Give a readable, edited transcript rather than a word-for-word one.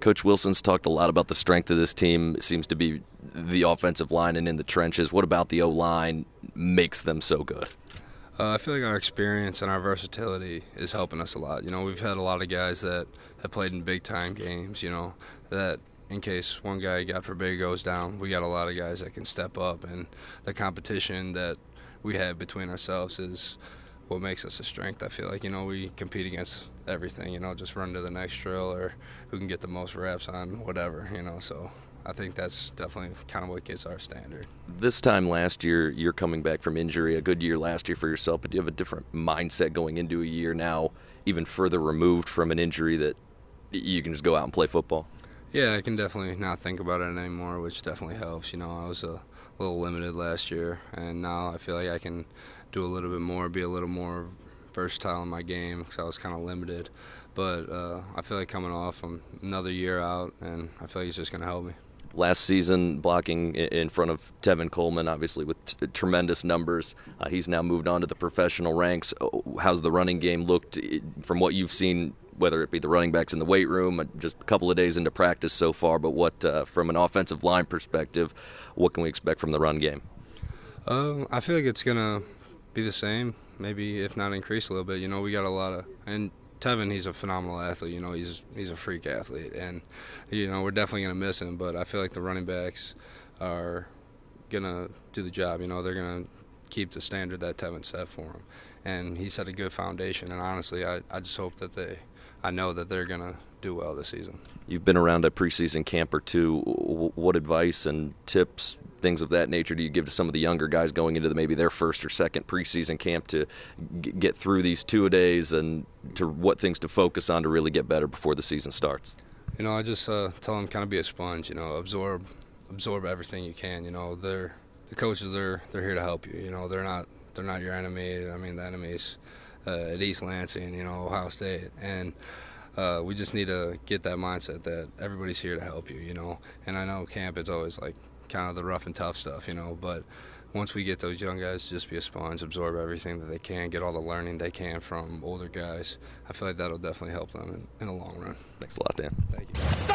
Coach Wilson's talked a lot about the strength of this team. It seems to be the offensive line and in the trenches. What about the O-line makes them so good? I feel like our experience and our versatility is helping us a lot. We've had a lot of guys that have played in big-time games, that in case one guy, God forbid, goes down, we got a lot of guys that can step up. And the competition that we have between ourselves is what makes us a strength. I feel like, we compete against everything, just run to the next drill or who can get the most reps on whatever, so I think that's definitely kind of what gets our standard. This time last year, you're coming back from injury, a good year last year for yourself, but do you have a different mindset going into a year now, even further removed from an injury that you can just go out and play football? Yeah, I can definitely not think about it anymore, which definitely helps. I was a little limited last year, and now I feel like I can do a little bit more, be a little more versatile in my game because I was kind of limited. But I feel like coming off another year out, and I feel like it's just going to help me. Last season, blocking in front of Tevin Coleman, obviously with tremendous numbers. He's now moved on to the professional ranks. How's the running game looked from what you've seen, whether it be the running backs in the weight room, just a couple of days into practice so far, but what from an offensive line perspective, what can we expect from the run game? I feel like it's going to be the same, maybe if not increase a little bit. We got a lot of – and Tevin, he's a phenomenal athlete. He's a freak athlete, and we're definitely going to miss him. But I feel like the running backs are going to do the job. They're going to keep the standard that Tevin set for him, and he set a good foundation. And honestly, I just hope that I know that they're going to do well this season. You've been around a preseason camp or two. What advice and tips, things of that nature, do you give to some of the younger guys going into maybe their first or second preseason camp to get through these two-a-days and to what things to focus on to really get better before the season starts? I just tell them kind of be a sponge. Absorb everything you can. The coaches they're here to help you. They're not your enemy. I mean, the enemy's at East Lansing, Ohio State, and we just need to get that mindset that everybody's here to help you. And I know camp is always like kind of the rough and tough stuff, but once we get those young guys, just be a sponge, absorb everything that they can, get all the learning they can from older guys. I feel like that'll definitely help them in the long run. Thanks a lot, Dan. Thank you.